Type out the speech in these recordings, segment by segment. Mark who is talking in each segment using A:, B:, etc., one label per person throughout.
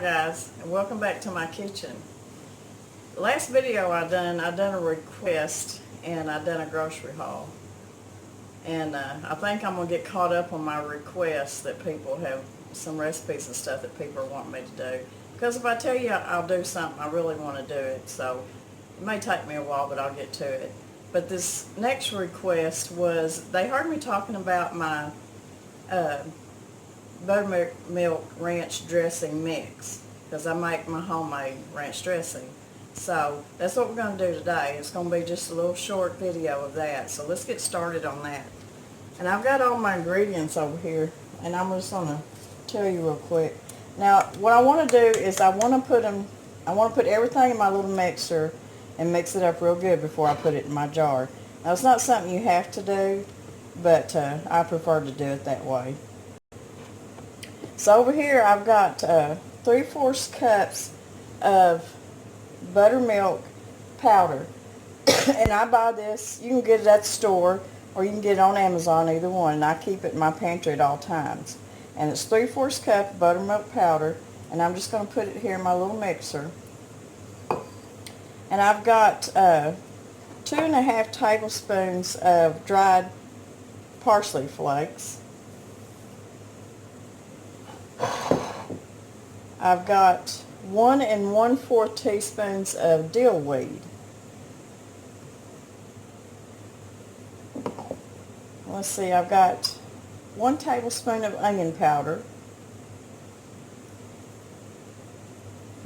A: guys, and welcome back to my kitchen. Last video I done a request and I done a grocery haul. And I think I'm going to get caught up on my requests that people have, some recipes and stuff that people want me to do. Because if I tell you I'll do something, I really want to do it. So it may take me a while, but I'll get to it. But this next request was, they heard me talking about my buttermilk ranch dressing mix, because I make my homemade ranch dressing. So that's what we're going to do today. It's going to be just a little short video of that. So let's get started on that. And I've got all my ingredients over here, and I'm just going to tell you real quick. Now what I want to do is I want to put everything in my little mixer and mix it up real good before I put it in my jar. Now it's not something you have to do, but I prefer to do it that way. So over here I've got 3/4 cups of buttermilk powder. And I buy this, you can get it at the store or you can get it on Amazon, either one. And I keep it in my pantry at all times. And it's 3/4 cup of buttermilk powder, and I'm just going to put it here in my little mixer. And I've got 2.5 tablespoons of dried parsley flakes. I've got 1 1/4 teaspoons of dill weed. Let's see, I've got 1 tablespoon of onion powder.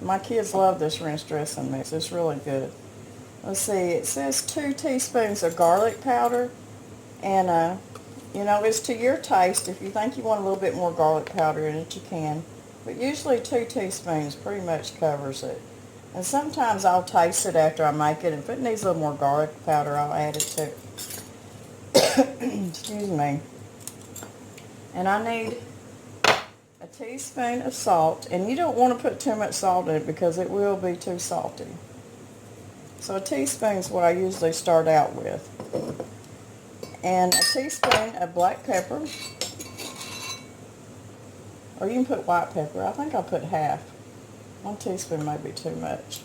A: My kids love this ranch dressing mix. It's really good. Let's see, it says 2 teaspoons of garlic powder, and you know, it's to your taste. If you think you want a little bit more garlic powder in it, you can. But usually 2 teaspoons pretty much covers it. And sometimes I'll taste it after I make it. If it needs a little more garlic powder, I'll add it to it. Excuse me. And I need a teaspoon of salt. And you don't want to put too much salt in it because it will be too salty. So a teaspoon is what I usually start out with. And a teaspoon of black pepper. Or you can put white pepper. I think I'll put half. 1 teaspoon might be too much.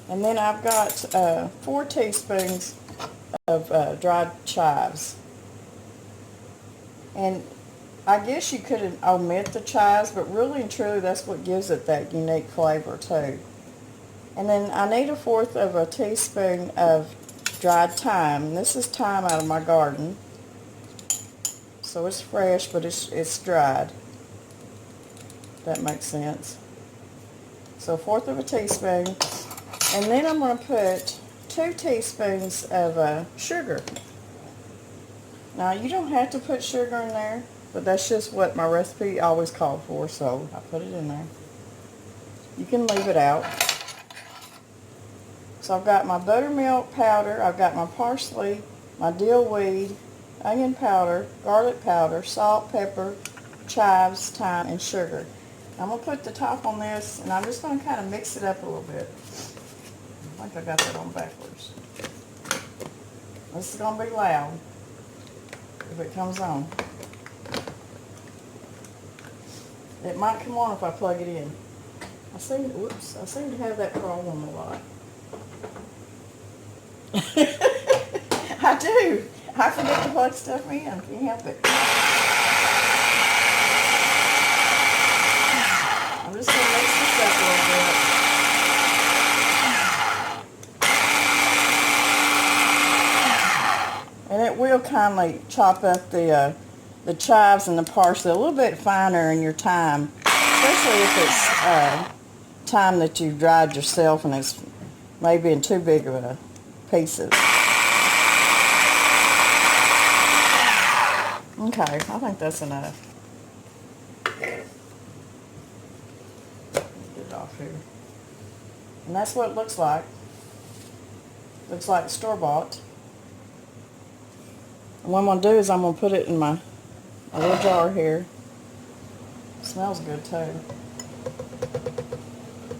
A: And then I've got 4 teaspoons of dried chives. And I guess you could omit the chives, but really and truly that's what gives it that unique flavor too. And then I need 1/4 of a teaspoon of dried thyme. This is thyme out of my garden. So it's fresh, but it's dried. That makes sense. So 1/4 of a teaspoon. And then I'm going to put 2 teaspoons of sugar. Now you don't have to put sugar in there, but that's just what my recipe always called for, so I put it in there. You can leave it out. So I've got my buttermilk powder, I've got my parsley, my dill weed, onion powder, garlic powder, salt, pepper, chives, thyme, and sugar. I'm going to put the top on this, and I'm just going to kind of mix it up a little bit. I think I got that on backwards. This is going to be loud if it comes on. It might come on if I plug it in. I seem to have that problem a lot. I do. I forget to plug stuff in. Can't help it. I'm just going to mix this up a little bit. And it will kindly chop up the chives and the parsley a little bit finer in your thyme, especially if it's thyme that you dried yourself and it's maybe in too big of pieces. Okay, I think that's enough. Get it off here. And that's what it looks like. Looks like store-bought. And what I'm going to do is I'm going to put it in my little jar here. It smells good too.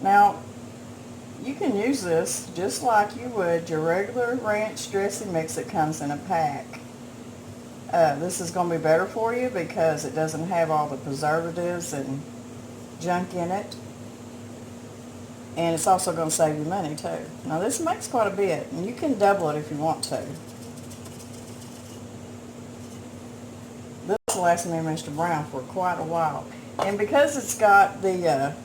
A: Now, you can use this just like you would your regular ranch dressing mix that comes in a pack. This is going to be better for you because it doesn't have all the preservatives and junk in it. And it's also going to save you money too. Now this makes quite a bit, and you can double it if you want to. This will last me and Mr. Brown for quite a while. And because it's got the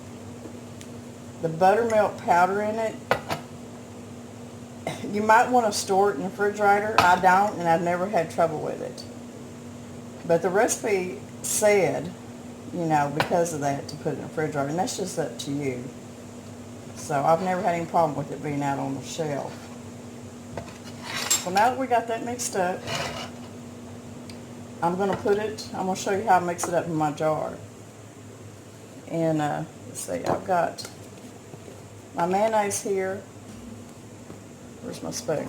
A: buttermilk powder in it, you might want to store it in the refrigerator. I don't, and I've never had trouble with it. But the recipe said, you know, because of that, to put it in the refrigerator, and that's just up to you. So I've never had any problem with it being out on the shelf. So now that we got that mixed up, I'm going to show you how I mix it up in my jar. And let's see, I've got my mayonnaise here. Where's my spoon?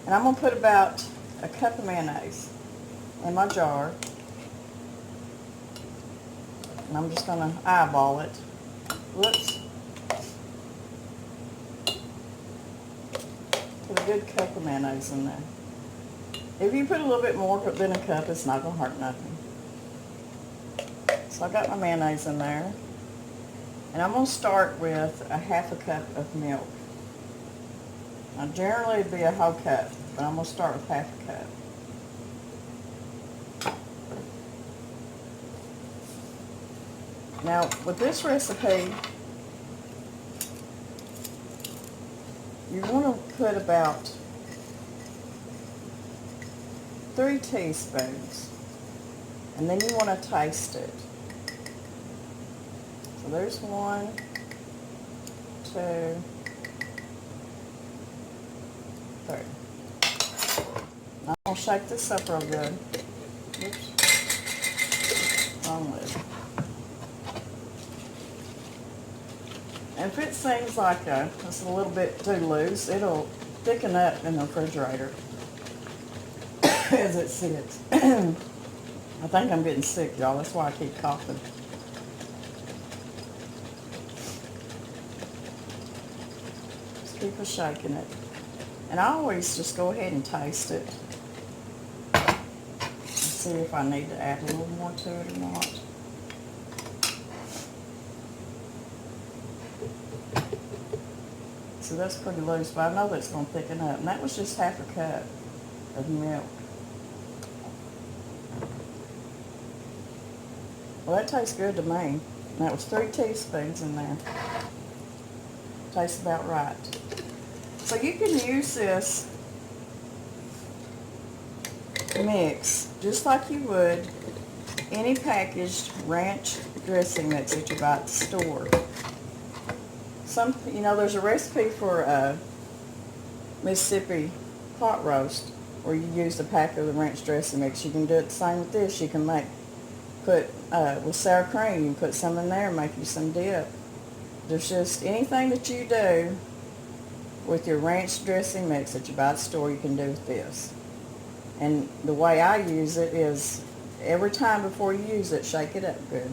A: And I'm going to put about a cup of mayonnaise in my jar. And I'm just going to eyeball it. Whoops. Put a good cup of mayonnaise in there. If you put a little bit more than a cup, it's not going to hurt nothing. So I got my mayonnaise in there. And I'm going to start with a half a cup of milk. Now generally it'd be a whole cup, but I'm going to start with half a cup. Now with this recipe, you want to put about 3 teaspoons, and then you want to taste it. So there's 1, 2, 3. Now I'm going to shake this up real good. Oops. Wrong lid. And if it seems like it's a little bit too loose, it'll thicken up in the refrigerator as it sits. I think I'm getting sick, y'all. That's why I keep coughing. Just keep shaking it. And I always just go ahead and taste it. See if I need to add a little more to it or not. So that's pretty loose, but I know that's going to thicken up. And that was just half a cup of milk. Well, that tastes good to me. And that was 3 teaspoons in there. Tastes about right. So you can use this mix just like you would any packaged ranch dressing mix that you buy at the store. You know, there's a recipe for Mississippi pot roast where you use the pack of the ranch dressing mix. You can do it the same with this. You can put with sour cream, you can put some in there and make you some dip. There's just anything that you do with your ranch dressing mix that you buy at the store, you can do with this. And the way I use it is every time before you use it, shake it up good.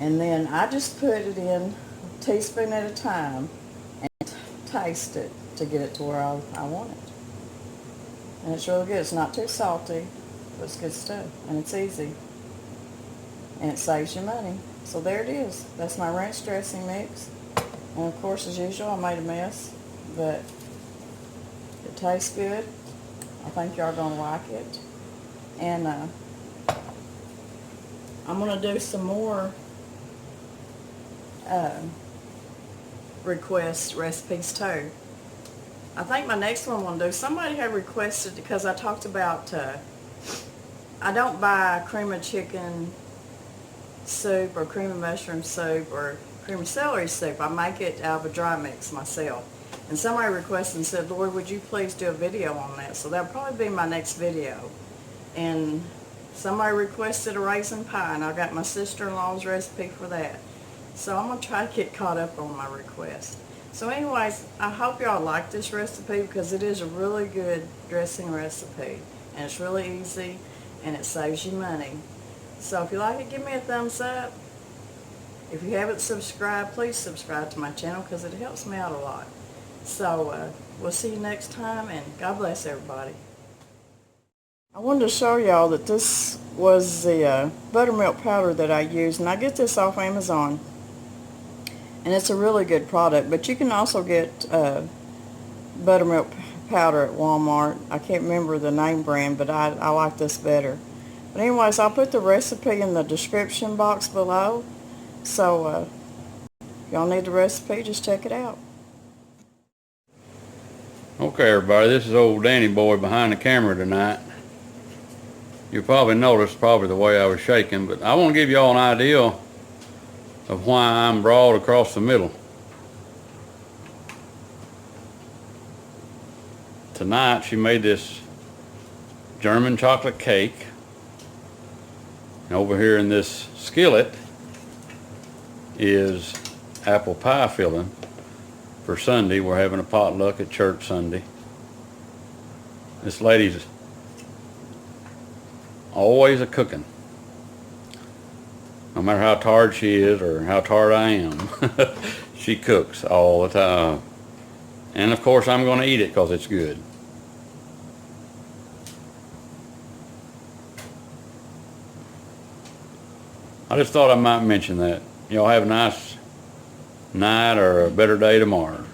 A: And then I just put it in a teaspoon at a time and taste it to get it to where I want it. And it's really good. It's not too salty, but it's good stuff. And it's easy. And it saves you money. So there it is. That's my ranch dressing mix. And of course, as usual, I made a mess. But it tastes good. I think y'all are going to like it. And I'm going to do some more request recipes too. I think my next one I'm going to do, somebody had requested, because I talked about, I don't buy cream of chicken soup or cream of mushroom soup or cream of celery soup. I make it out of a dry mix myself. And somebody requested and said, Lord, would you please do a video on that? So that'll probably be my next video. And somebody requested a raisin pie, and I got my sister-in-law's recipe for that. So I'm going to try to get caught up on my request. So anyways, I hope y'all like this recipe because it is a really good dressing recipe. And it's really easy, and it saves you money. So if you like it, give me a thumbs up. If you haven't subscribed, please subscribe to my channel because it helps me out a lot. So we'll see you next time, and God bless everybody. I wanted to show y'all that this was the buttermilk powder that I use, and I get this off Amazon. And it's a really good product, but you can also get buttermilk powder at Walmart. I can't remember the name brand, but I like this better. But anyways, I'll put the recipe in the description box below. So if y'all need the recipe, just check it out.
B: Okay, everybody, this is old Danny boy behind the camera tonight. You probably noticed the way I was shaking, but I want to give y'all an idea of why I'm broad across the middle. Tonight she made this German chocolate cake, and over here in this skillet is apple pie filling for Sunday. We're having a potluck at church Sunday. This lady's always a cooking. No matter how tired she is or how tired I am, she cooks all the time. And of course I'm going to eat it because it's good. I just thought I might mention that. Y'all have a nice night or a better day tomorrow.